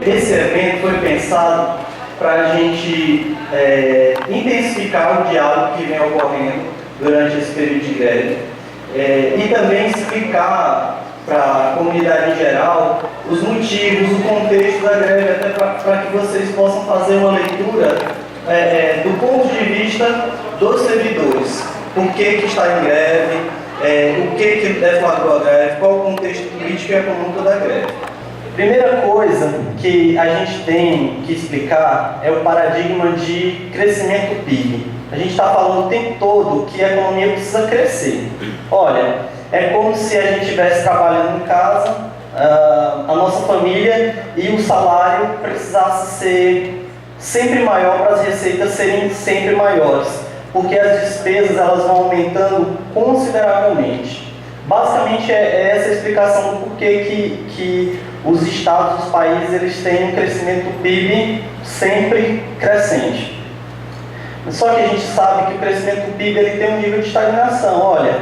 Esse evento foi pensado para a gente intensificar o diálogo que vem ocorrendo durante esse período de greve e também explicar para a comunidade em geral os motivos, o contexto da greve, até para que vocês possam fazer uma leitura do ponto de vista dos servidores. Por que está em greve, o que deflagrou a greve, qual o contexto político e econômico da greve. Primeira coisa que a gente tem que explicar é o paradigma de crescimento PIB. A gente está falando o tempo todo que a economia precisa crescer. Olha, é como se a gente estivesse trabalhando em casa, a nossa família, e o salário precisasse ser sempre maior para as receitas serem sempre maiores, porque as despesas elas vão aumentando consideravelmente. Basicamente é essa a explicação do porquê que os estados, os países, eles têm um crescimento PIB sempre crescente. Só que a gente sabe que o crescimento PIB ele tem um nível de estagnação. Olha,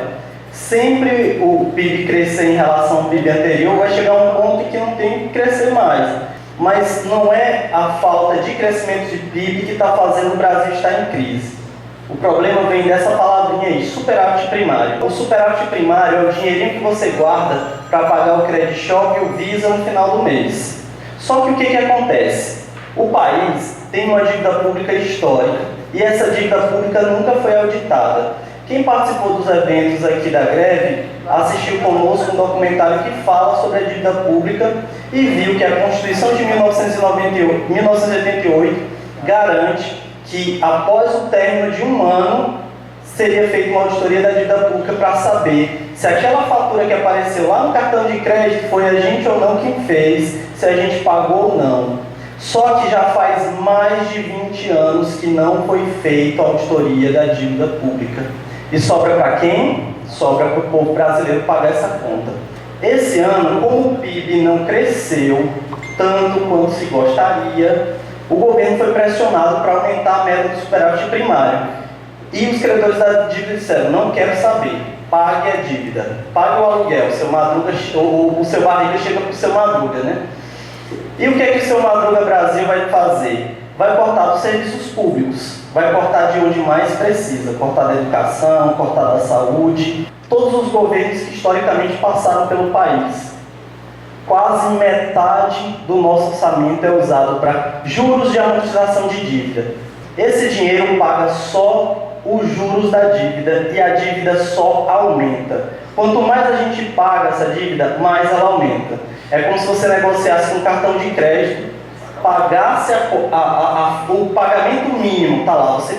sempre o PIB crescer em relação ao PIB anterior vai chegar a um ponto em que não tem que crescer mais. Mas não é a falta de crescimento de PIB que está fazendo o Brasil estar em crise. O problema vem dessa palavrinha aí, superávit primário. O superávit primário é o dinheirinho que você guarda para pagar o Credit Shop e o Visa no final do mês. Só que o que acontece? O país tem uma dívida pública histórica e essa dívida pública nunca foi auditada. Quem participou dos eventos aqui da greve assistiu conosco um documentário que fala sobre a dívida pública e viu que a Constituição de 1988 garante que após o término de um ano seria feita uma auditoria da dívida pública para saber se aquela fatura que apareceu lá no cartão de crédito foi a gente ou não quem fez, se a gente pagou ou não. Só que já faz mais de 20 anos que não foi feita a auditoria da dívida pública. E sobra para quem? Sobra para o povo brasileiro pagar essa conta. Esse ano, como o PIB não cresceu tanto quanto se gostaria, o governo foi pressionado para aumentar a meta do superávit primário. E os credores da dívida disseram, não quero saber, pague a dívida, pague o aluguel, o seu barriga chega para o seu Madruga, né? E o que o seu Madruga Brasil vai fazer? Vai cortar dos serviços públicos, vai cortar de onde mais precisa, cortar da educação, cortar da saúde, todos os governos que historicamente passaram pelo país. Quase metade do nosso orçamento é usado para juros de amortização de dívida. Esse dinheiro paga só os juros da dívida e a dívida só aumenta. Quanto mais a gente paga essa dívida, mais ela aumenta. É como se você negociasse com um cartão de crédito, pagasse o pagamento mínimo, está lá, você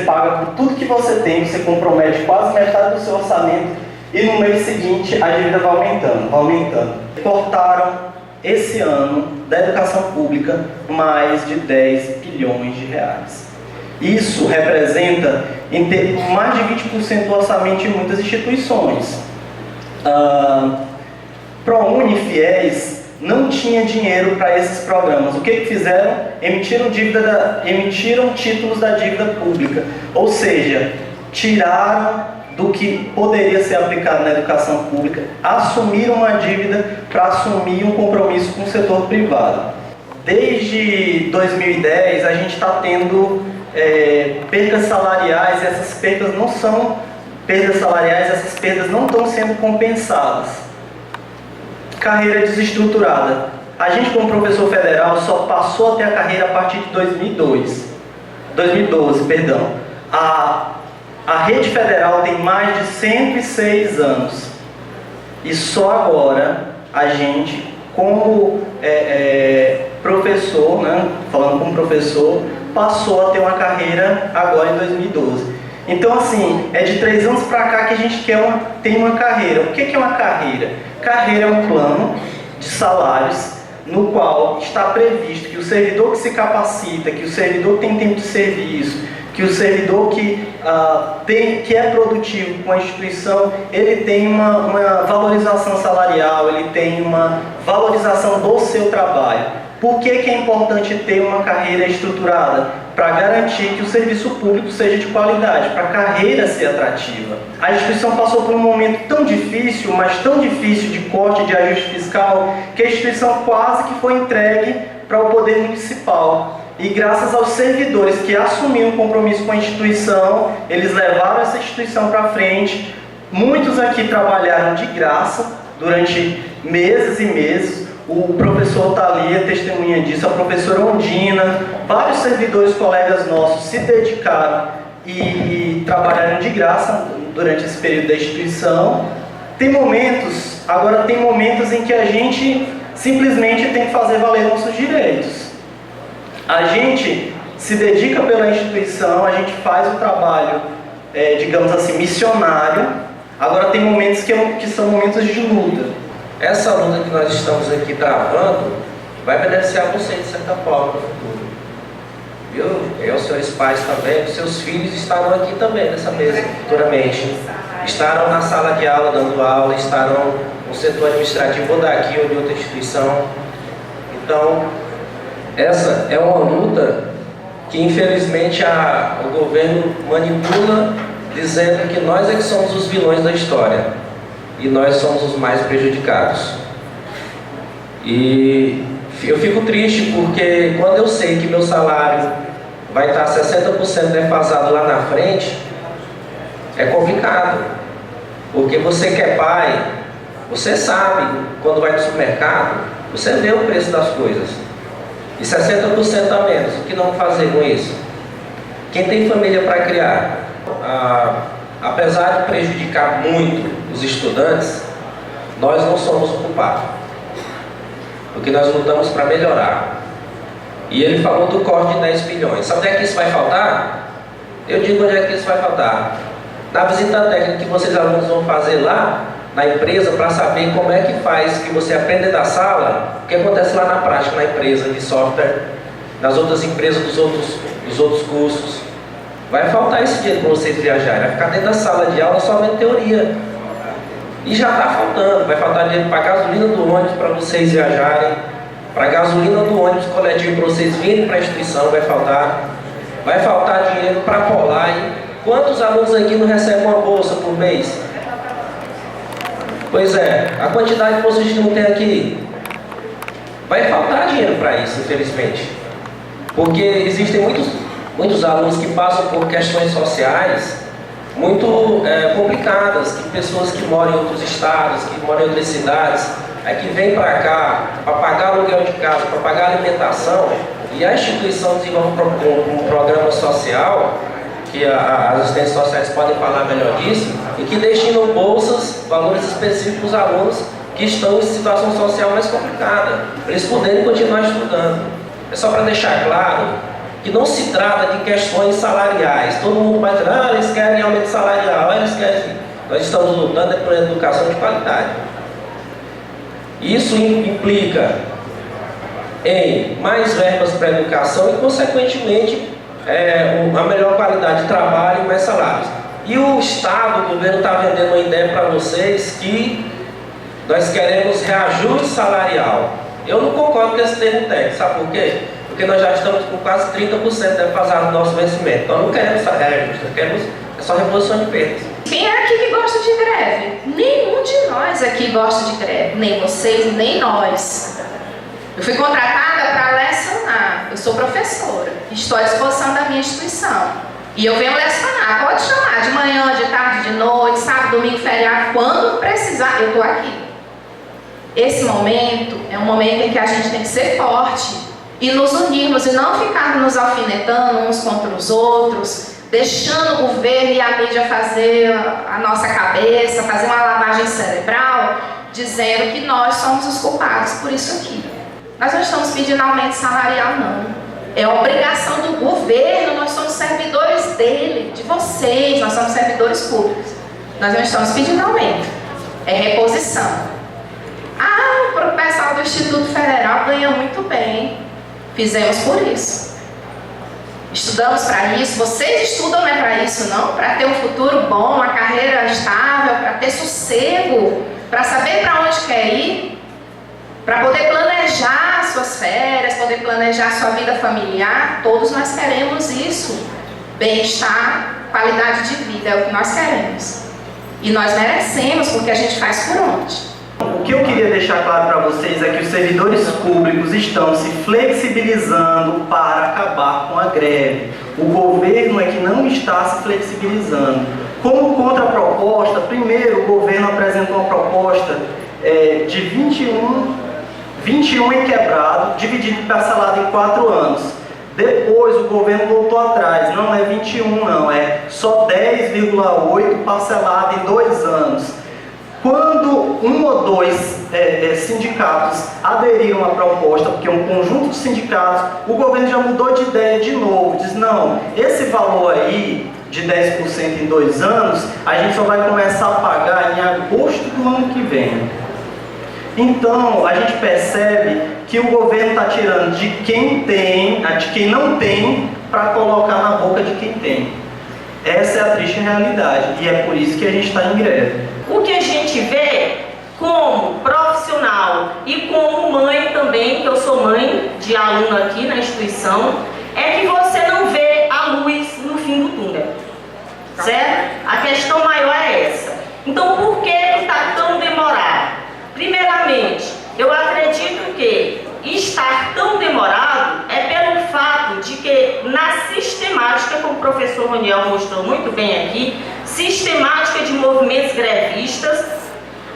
paga por tudo que você tem, você compromete quase metade do seu orçamento e no mês seguinte a dívida vai aumentando, vai aumentando. Cortaram esse ano da educação pública mais de 10 bilhões de reais. Isso representa mais de 20% do orçamento de muitas instituições. ProUni e FIES não tinha dinheiro para esses programas. O que fizeram? Emitiram títulos da dívida pública. Ou seja, tiraram do que poderia ser aplicado na educação pública, assumiram uma dívida para assumir um compromisso com o setor privado. Desde 2010, a gente está tendo perdas salariais, e essas perdas não são perdas salariais, essas perdas não estão sendo compensadas. Carreira desestruturada. A gente, como professor federal, só passou a ter a carreira a partir de 2012. A rede federal tem mais de 106 anos. E só agora a gente, como professor, né, falando como professor, passou a ter uma carreira agora em 2012. Então, assim, é de 3 anos para cá que a gente tem uma carreira. O que é uma carreira? Carreira é um plano de salários no qual está previsto que o servidor que se capacita, que o servidor que tem tempo de serviço, que o servidor que é produtivo com a instituição, ele tem uma valorização salarial, ele tem uma valorização do seu trabalho. Por que é importante ter uma carreira estruturada? Para garantir que o serviço público seja de qualidade, para a carreira ser atrativa. A instituição passou por um momento tão difícil, mas tão difícil de corte de ajuste fiscal, que a instituição quase que foi entregue para o poder municipal. E graças aos servidores que assumiram um compromisso com a instituição, eles levaram essa instituição para frente. Muitos aqui trabalharam de graça durante meses e meses. O professor Thalia testemunha disso, a professora Ondina, vários servidores, colegas nossos, se dedicaram e trabalharam de graça durante esse período da instituição. Agora tem momentos em que a gente simplesmente tem que fazer valer nossos direitos. A gente se dedica pela instituição, a gente faz o trabalho, digamos assim, missionário. Agora tem momentos que são momentos de luta. Essa luta que nós estamos aqui travando vai beneficiar você de certa forma no futuro. Viu? E os senhores pais também, os seus filhos estarão aqui também nessa mesa futuramente. Estarão na sala de aula dando aula, estarão no setor administrativo ou daqui ou de outra instituição. Então, essa é uma luta que infelizmente o governo manipula, dizendo que nós é que somos os vilões da história. E nós somos os mais prejudicados. E eu fico triste porque quando eu sei que meu salário vai estar 60% defasado lá na frente, é complicado. Porque você que é pai, você sabe, quando vai no supermercado, você vê o preço das coisas. E 60% a menos, o que não fazer com isso? Quem tem família para criar? Apesar de prejudicar muito os estudantes, nós não somos o culpado, porque nós lutamos para melhorar. E ele falou do corte de 10 bilhões. Sabe onde é que isso vai faltar? Eu digo onde é que isso vai faltar. Na visita técnica que vocês alunos vão fazer lá na empresa, para saber como é que faz, que você aprende da sala, o que acontece lá na prática, na empresa de software, nas outras empresas dos outros cursos. Vai faltar esse dinheiro para vocês viajarem, vai ficar dentro da sala de aula somente teoria. E já está faltando, vai faltar dinheiro para a gasolina do ônibus para vocês viajarem, para a gasolina do ônibus coletivo para vocês virem para a instituição, vai faltar dinheiro para polar. Quantos alunos aqui não recebem uma bolsa por mês? Pois é, a quantidade de bolsas que não tem aqui. Vai faltar dinheiro para isso, infelizmente. Porque existem muitos alunos que passam por questões sociais muito complicadas, que pessoas que moram em outros estados, que moram em outras cidades, que vêm para cá para pagar aluguel de casa, para pagar alimentação, e a instituição desenvolve um programa social, que as assistentes sociais podem falar melhor disso, e que destinam bolsas, valores específicos aos alunos que estão em situação social mais complicada, para eles poderem continuar estudando. É só para deixar claro que não se trata de questões salariais. Todo mundo vai dizer, eles querem aumento salarial, eles querem. Nós estamos lutando por educação de qualidade. Isso implica em mais verbas para a educação e, consequentemente, a melhor qualidade de trabalho e mais salários. E o Estado, o governo está vendendo uma ideia para vocês que nós queremos reajuste salarial. Eu não concordo com esse termo técnico, sabe por quê? Porque nós já estamos com quase 30% defasado do nosso vencimento. Então não queremos reajuste, queremos só reposição de perdas. Quem é aqui que gosta de greve? Nenhum de nós aqui gosta de greve, nem vocês, nem nós. Eu fui contratada para lecionar, eu sou professora, estou à disposição da minha instituição. E eu venho lecionar, pode chamar, de manhã, de tarde, de noite, sábado, domingo, feriado, quando precisar, eu estou aqui. Esse momento é um momento em que a gente tem que ser forte e nos unirmos e não ficar nos alfinetando uns contra os outros, deixando o governo e a mídia fazer a nossa cabeça, fazer uma lavagem cerebral, dizendo que nós somos os culpados por isso aqui. Nós não estamos pedindo aumento salarial, não. É obrigação do governo, nós somos servidores dele, de vocês, nós somos servidores públicos. Nós não estamos pedindo aumento, é reposição. O pessoal do Instituto Federal ganha muito bem. Fizemos por isso. Estudamos para isso. Vocês estudam não é para isso, não? Para ter um futuro bom, uma carreira estável, para ter sossego, para saber para onde quer ir, para poder planejar a suas férias, poder planejar sua vida familiar. Todos nós queremos isso. Bem-estar, qualidade de vida é o que nós queremos. E nós merecemos, porque a gente faz por onde. O que eu queria deixar claro para vocês é que os servidores públicos estão se flexibilizando para acabar com a greve. O governo é que não está se flexibilizando. Como contraproposta, primeiro o governo apresentou uma proposta de 21 em quebrado, dividido e parcelado em 4 anos. Depois o governo voltou atrás, não é 21 não, é só 10,8 parcelado em 2 anos. Quando um ou dois sindicatos aderiram à proposta, porque um conjunto de sindicatos, o governo já mudou de ideia de novo, diz não, esse valor aí de 10% em 2 anos, a gente só vai começar a pagar em agosto do ano que vem. Então, a gente percebe que o governo está tirando de quem tem, de quem não tem, para colocar na boca de quem tem. Essa é a triste realidade, e é por isso que a gente está em greve. O que a gente vê como profissional e como mãe também, que eu sou mãe de aluno aqui na instituição, é que você não vê a luz no fim do túnel, certo? A questão maior é essa. Então, por que está tão demorado? Primeiramente, eu acredito que estar tão demorado é pelo fato de que na sistemática, como o professor Roniel mostrou muito bem aqui, sistemática de movimentos grevistas,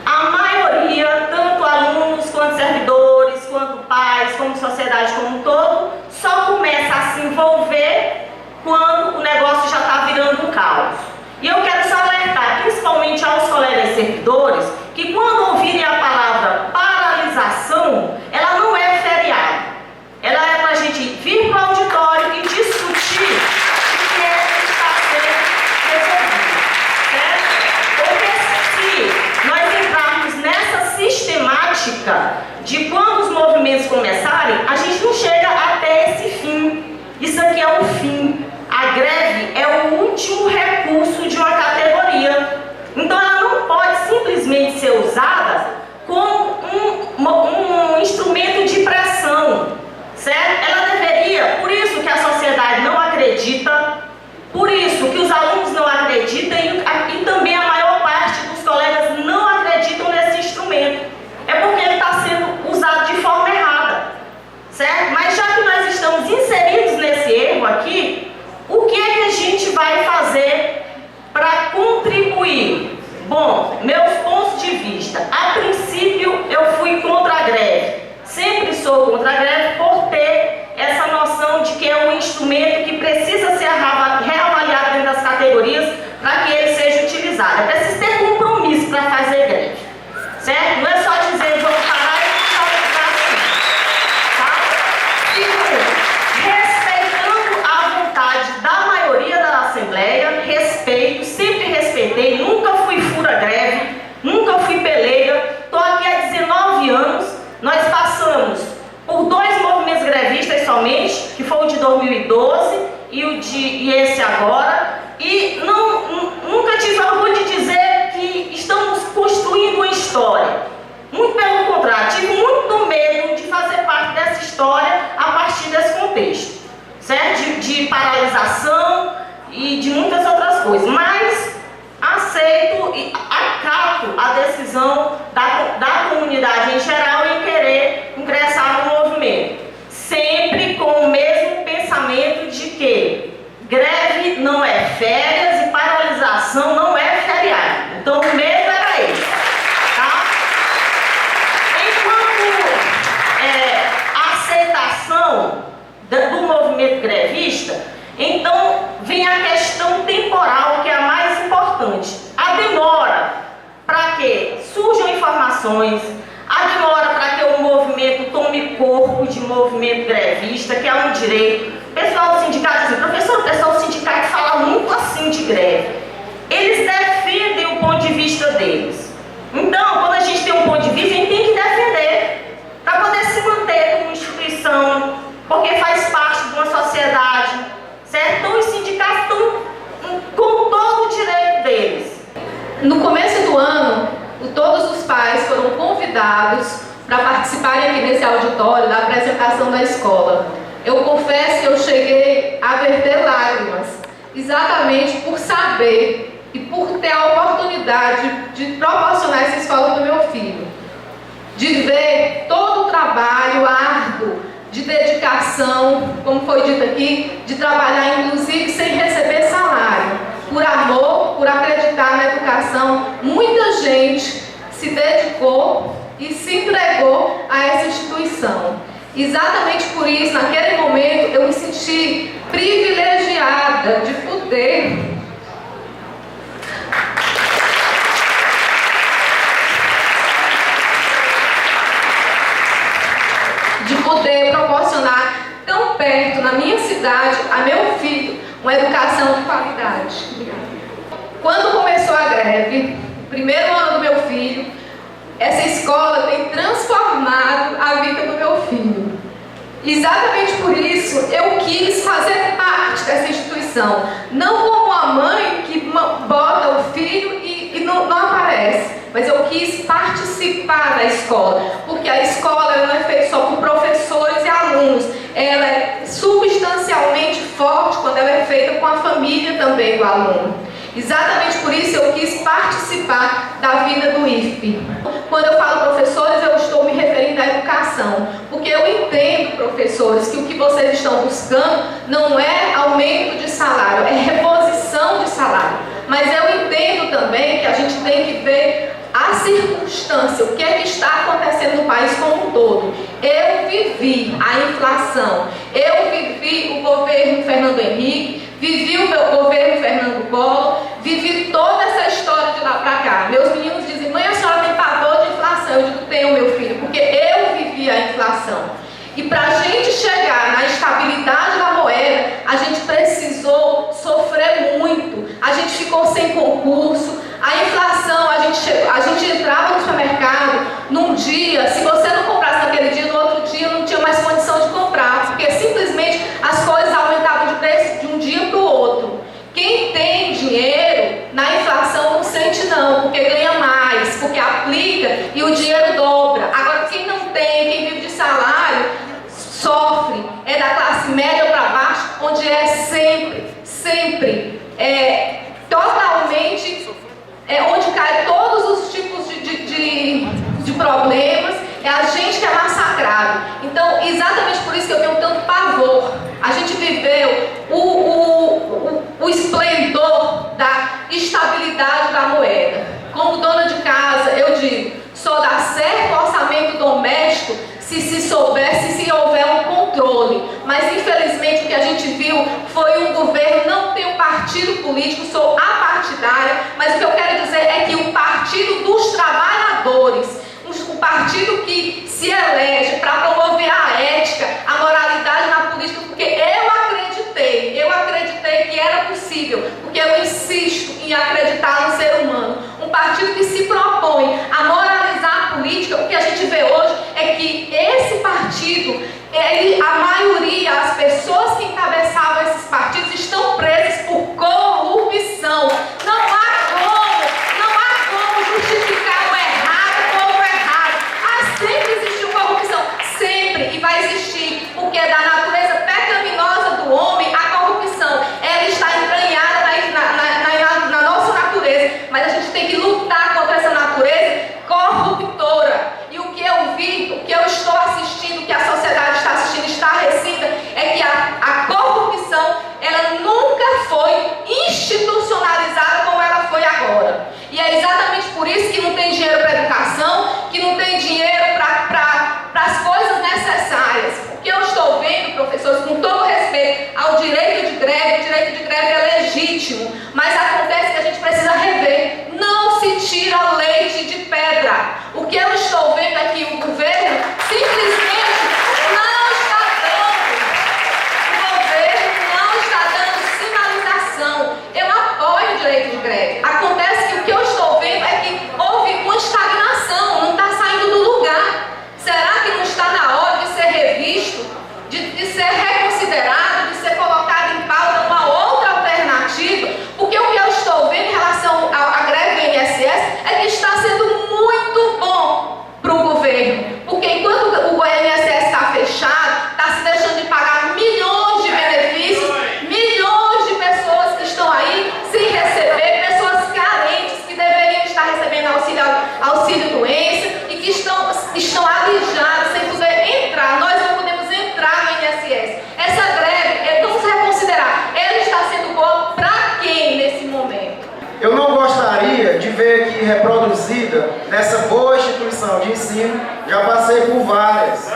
a maioria, tanto alunos quanto servidores, quanto pais, como sociedade como um todo, só começa a se envolver quando o negócio já está virando um caos. E eu quero só alertar, principalmente aos colegas servidores, que quando ouvirem a palavra paralisação, ela não é feriado. Ela é para a gente vir para o auditório e discutir o que é que está sendo resolvido, certo? Porque se nós entrarmos nessa sistemática de quando os movimentos começarem, a gente não chega até esse fim. Isso aqui é o fim. A greve é o último recurso de uma categoria. Então ela não pode simplesmente ser usada como um instrumento de pressão, certo? Ela deveria, por isso que a sociedade não acredita, por isso que os alunos não acreditam e também a maior parte dos colegas não acreditam nesse instrumento. É porque ele está sendo usado de forma errada, certo? Mas já que nós estamos inseridos nesse erro aqui, o que é que a gente vai fazer para contribuir? Bom, meus pontos de vista. A princípio, eu fui contra a greve. Sempre sou contra a greve por ter essa noção de que é um instrumento que precisa ser reavaliado dentro das categorias para que ele seja utilizado. É preciso ter compromisso para fazer greve, certo? Não é só dizer vamos parar e ficar assim, tá? Segundo, respeitando a vontade da maioria da Assembleia, sempre respeitei, nunca fui fura-greve, nunca fui peleira, estou aqui há 19 anos, nós passamos por 2 movimentos grevistas somente, que foi o de 2012 e esse agora, e nunca tive orgulho de dizer que estamos construindo uma história. Muito pelo contrário, tive muito medo de fazer parte dessa história a partir desse contexto, certo? De paralisação e de muitas outras coisas, mas aceito e acato a decisão da comunidade em geral em querer ingressar no movimento, sempre com o mesmo pensamento de que greve não é férias e paralisação não é feriado. Então o medo era esse, tá? Enquanto aceitação do movimento grevista, então vem a questão temporal, que é a mais importante. A demora para que surjam informações, a demora para que o movimento tome corpo de movimento grevista, que é um direito. O pessoal do sindicato diz, professor, o pessoal do sindicato fala muito assim de greve. Eles defendem o ponto de vista deles. Então, quando a gente tem um ponto de vista, a gente tem que defender para poder se manter como instituição, porque faz parte de uma sociedade, certo? Então, os sindicatos estão com todo o direito deles. No começo do ano, todos os pais foram convidados para participarem aqui desse auditório da apresentação da escola. Eu confesso que eu cheguei a verter lágrimas, exatamente por saber e por ter a oportunidade de proporcionar essa escola para o meu filho, de ver todo o trabalho árduo, de dedicação, como foi dito aqui, de trabalhar inclusive sem receber salário, por amor, por acreditar na educação. Muita gente se dedicou e se entregou a essa instituição. Exatamente por isso, naquele momento, eu me senti privilegiada de poder proporcionar tão perto, na minha cidade, a meu filho, uma educação de qualidade. Quando começou a greve, o primeiro ano do meu filho, essa escola tem transformado a vida do meu filho. Exatamente por isso, eu quis fazer parte dessa instituição. Não como a mãe que bota o filho e não aparece, mas eu quis participar da escola, porque a escola não é feita só por professores e alunos, ela é substancialmente forte quando ela é feita com a família também do aluno. Exatamente por isso eu quis participar da vida do IFP. Quando eu falo professores, eu estou me referindo à educação, porque eu entendo, professores, que o que vocês estão buscando não é aumento de salário, é reposição de salário. Mas eu entendo também que a gente tem que ver a circunstância, o que é que está acontecendo no país como um todo. Eu vivi a inflação, eu vivi o governo Fernando Henrique, vivi o meu governo Fernando Collor, vivi toda essa história de lá para cá. Meus meninos dizem: mãe, a senhora tem pavor de inflação? Eu digo: tenho, meu filho, porque eu vivi a inflação. E para a gente chegar na estabilidade da moeda, a gente precisou sofrer muito. A gente ficou sem concurso. A inflação, a gente entrava no supermercado num dia, se você não comprasse naquele dia, no outro dia não tinha mais condição de comprar, porque simplesmente as coisas aumentavam de preço de um dia para o outro. Quem tem dinheiro na inflação não sente não, porque ganha mais, porque aplica e o dinheiro dobra. Agora quem não tem, quem vive de salário, sofre. É da classe média para baixo, onde é sempre totalmente onde cai todos os tipos de problemas. É a gente que é massacrado. Então, exatamente por isso que eu tenho tanto pavor. A gente viveu o esplendor da estabilidade da moeda. Como dona de casa, eu digo, só dá certo o orçamento doméstico se houver um controle. Mas, infelizmente, o que a gente viu foi um governo, não tem um partido político, sou apartidária, mas o que eu quero dizer é que o partido dos trabalhadores, um partido que se elege para promover a ética, a moralidade na política, porque eu acreditei que era possível, porque eu insisto em acreditar no ser humano. Um partido que se propõe a moralizar a política, o que a gente vê hoje é que esse partido, a maioria, as pessoas que encabeçavam esses partidos estão presas por corrupção. Não há como justificar o errado como errado. Sempre existiu corrupção, sempre, e vai existir, porque da natureza pecaminosa do homem, a corrupção, ela está entranhada na nossa natureza, mas a gente tem que lutar contra essa natureza corruptora. E o que eu vi, o que eu estou assistindo, o que a sociedade está assistindo estarrecida, é que a corrupção, ela nunca foi institucionalizada como ela foi agora. E é exatamente por isso que não tem dinheiro para educação, que não tem dinheiro para as coisas necessárias. O que eu estou vendo, professores, com todo respeito ao direito de greve, o direito de greve é legítimo, mas acontece que a gente precisa rever. Não se tira leite de pedra. O que eu estou vendo é que o governo simplesmente não está dando sinalização. Eu apoio o direito de greve. Acontece que o que eu estou vendo é que houve uma estagnação, não está saindo do lugar. Será que não está na hora de ser revisto, de ser reconsiderado, de ser colocado em pauta uma outra alternativa? Porque o que eu estou vendo em relação à greve do INSS é que está sendo muito bom para o governo, porque recebendo auxílio doença e que estão alijados sem poder entrar. Nós não podemos entrar no INSS. Essa greve, vamos reconsiderar, ela está sendo boa para quem nesse momento? Eu não gostaria de ver aqui reproduzida nessa boa instituição de ensino, já passei por várias,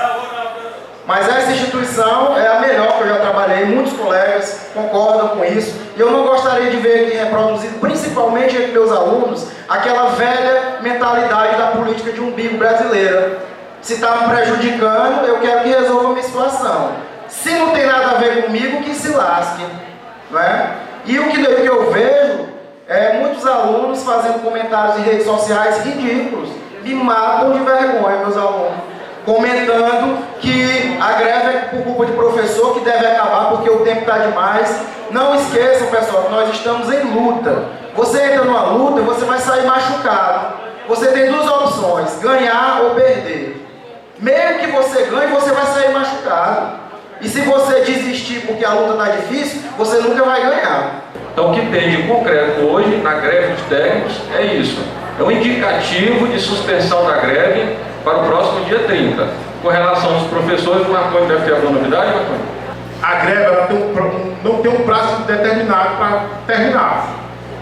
mas essa instituição é a melhor que eu já trabalhei, muitos colegas concordam com isso, e eu não gostaria de ver aqui reproduzido, principalmente entre meus alunos, aquela velha mentalidade da política de umbigo brasileira. Se está me prejudicando, eu quero que resolva a minha situação. Se não tem nada a ver comigo, que se lasque, não é? E o que eu vejo é muitos alunos fazendo comentários em redes sociais ridículos, me matam de vergonha, meus alunos, comentando que a greve é por culpa de professor, que deve acabar porque o tempo está demais. Não esqueçam, pessoal, que nós estamos em luta. Você entra numa luta, você vai sair machucado. Você tem duas opções, ganhar ou perder. Mesmo que você ganhe, você vai sair machucado. E se você desistir porque a luta está difícil, você nunca vai ganhar. Então, o que tem de concreto hoje na greve dos técnicos é isso. É um indicativo de suspensão da greve para o próximo dia 30. Com relação aos professores, o Marconi deve ter alguma novidade, Marconi? A greve ela não tem um prazo determinado para terminar.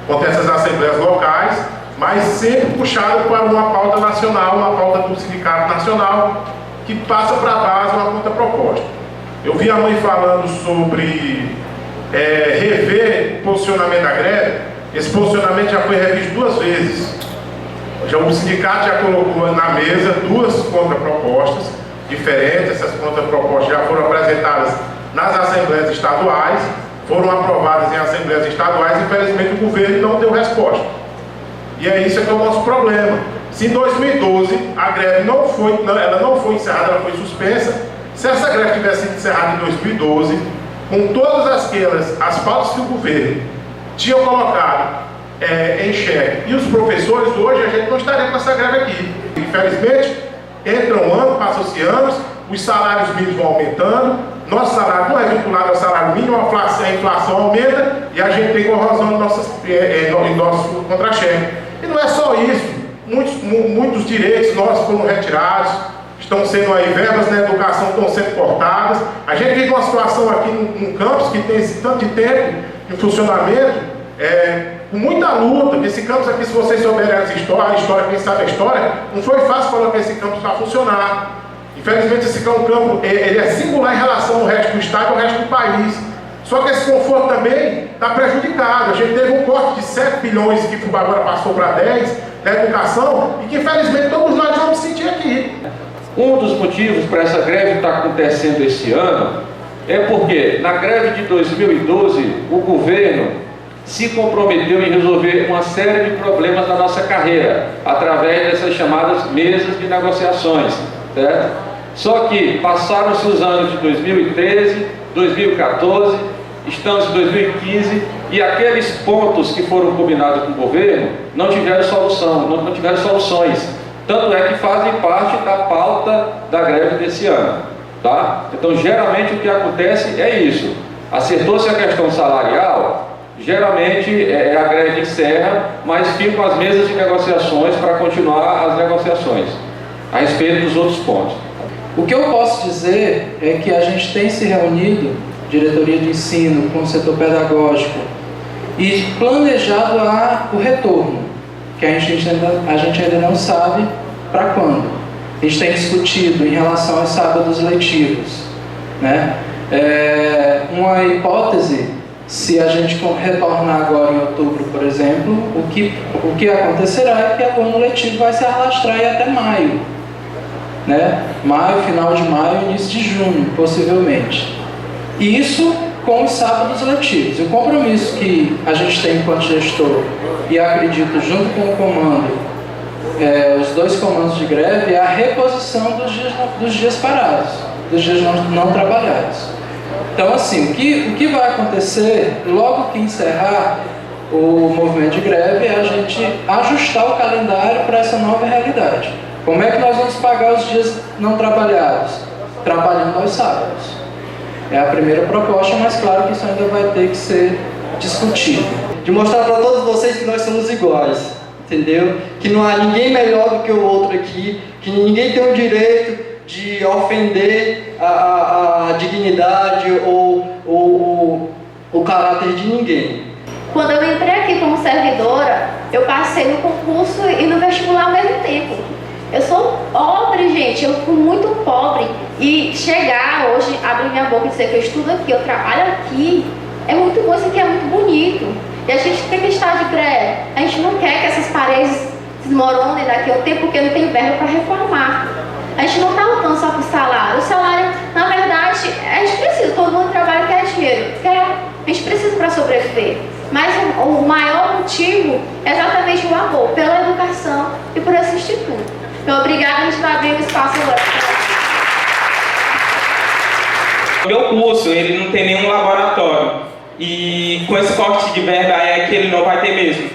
Acontece as assembleias locais, mas sempre puxado para uma pauta nacional, uma pauta do Sindicato Nacional, que passa para a base uma contraproposta. Eu vi a mãe falando sobre rever o posicionamento da greve. Esse posicionamento já foi revisto 2 vezes. O sindicato já colocou na mesa 2 contrapropostas diferentes. Essas contrapropostas já foram apresentadas nas assembleias estaduais, foram aprovadas em assembleias estaduais. Infelizmente o governo não deu resposta. E é isso que é o nosso problema. Se em 2012 a greve não foi encerrada, ela foi suspensa. Se essa greve tivesse sido encerrada em 2012, com todas as pautas que o governo tinha colocado em xeque e os professores, hoje a gente não estaria com essa greve aqui. Infelizmente, entra um ano, passam-se anos, os salários mínimos vão aumentando, nosso salário não é vinculado ao salário mínimo, a inflação aumenta e a gente tem corrosão em nosso contra-cheque. E não é só isso, muitos direitos nossos foram retirados, estão sendo aí verbas na educação estão sendo cortadas. A gente vive uma situação aqui no campus que tem esse tanto de tempo em funcionamento, com muita luta. Esse campus aqui, se vocês souberem a história, quem sabe a história, não foi fácil colocar esse campus para funcionar. Infelizmente esse campo ele é singular em relação ao resto do estado e ao resto do país. Só que esse conforto também está prejudicado. A gente teve um corte de 7 bilhões que agora passou para 10 da educação e que infelizmente todos nós vamos sentir aqui. Um dos motivos para essa greve estar acontecendo esse ano é porque na greve de 2012 o governo se comprometeu em resolver uma série de problemas da nossa carreira através dessas chamadas mesas de negociações, certo? Só que passaram-se os anos de 2013, 2014, estamos em 2015 e aqueles pontos que foram combinados com o governo não tiveram solução, não tiveram soluções. Tanto é que fazem parte da pauta da greve desse ano, tá? Então, geralmente, o que acontece é isso. Acertou-se a questão salarial, geralmente a greve encerra, mas ficam as mesas de negociações para continuar as negociações a respeito dos outros pontos. O que eu posso dizer é que a gente tem se reunido, diretoria de ensino, com o setor pedagógico, e planejado o retorno, que a gente ainda não sabe para quando. A gente tem discutido em relação aos sábados letivos, né? Uma hipótese, se a gente retornar agora em outubro, por exemplo, o que acontecerá é que o ano letivo vai se arrastar aí até maio, né? Maio, final de maio, início de junho, possivelmente. E isso com os sábados letivos. O compromisso que a gente tem enquanto gestor, e acredito junto com o comando, os 2 comandos de greve, é a reposição dos dias parados, dos dias não trabalhados. Então, assim, o que vai acontecer logo que encerrar o movimento de greve é a gente ajustar o calendário para essa nova realidade. Como é que nós vamos pagar os dias não trabalhados? Trabalhando aos sábados. É a primeira proposta, mas claro que isso ainda vai ter que ser discutido. De mostrar para todos vocês que nós somos iguais. entendeu? Que não há ninguém melhor do que o outro aqui, que ninguém tem o direito de ofender a dignidade ou o caráter de ninguém. Quando eu entrei aqui como servidora, eu passei no concurso e no vestibular ao mesmo tempo. Eu sou pobre, gente, eu fui muito pobre. E chegar hoje, abrir minha boca e dizer que eu estudo aqui, eu trabalho aqui, é muito bom, isso aqui é muito bonito. E a gente tem que estar de greve. A gente não quer que essas paredes se desmoronem daqui a um tempo, porque não tem verba para reformar. A gente não está lutando só por salário. O salário, na verdade, a gente precisa, todo mundo trabalha e quer dinheiro. A gente precisa para sobreviver. Mas o maior motivo é exatamente o amor pela educação e por esse instituto. Então, obrigada, a gente vai abrir um espaço agora. O meu curso, ele não tem nenhum laboratório. E com esse corte de verba é que ele não vai ter mesmo.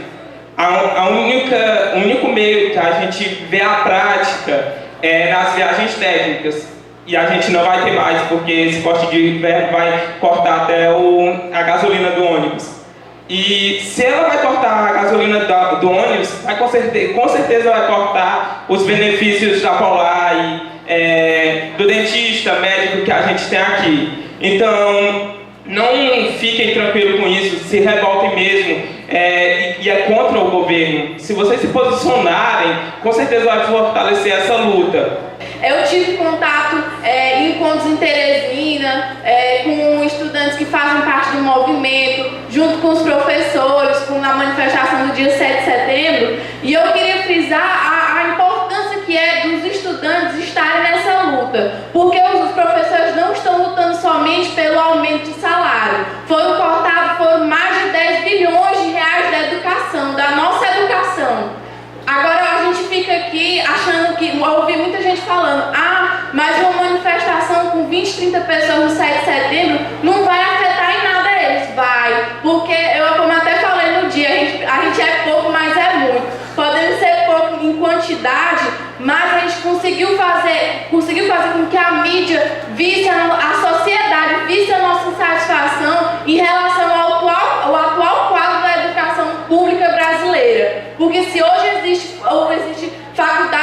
O único meio que a gente vê a prática é nas viagens técnicas. E a gente não vai ter mais, porque esse corte de verba vai cortar até a gasolina do ônibus. E se ela vai cortar a gasolina do ônibus, com certeza vai cortar os benefícios da Polar e do dentista, médico que a gente tem aqui. Então, não fiquem tranquilos com isso, se revoltem mesmo, e é contra o governo. Se vocês se posicionarem, com certeza vai fortalecer essa luta. Eu tive contato em encontros em Teresina, com estudantes que fazem parte do movimento, junto com os professores, na manifestação do dia 7 de setembro, e eu queria frisar a importância que é dos estudantes estarem nessa luta, porque os professores não estão lutando somente pelo aumento de salário. Foram mais de 10 bilhões de reais da educação, da nossa educação. Agora a gente fica aqui achando que, eu ouvi muita gente falando, mas uma manifestação com 20, 30 pessoas no 7 de setembro não vai afetar em nada eles. Vai, porque como eu até falei no dia, a gente é pouco, mas é muito. Podemos ser pouco em quantidade, mas a gente conseguiu fazer com que a mídia visse, a sociedade visse a nossa insatisfação em relação ao atual quadro da educação pública brasileira. Porque se hoje existe faculdade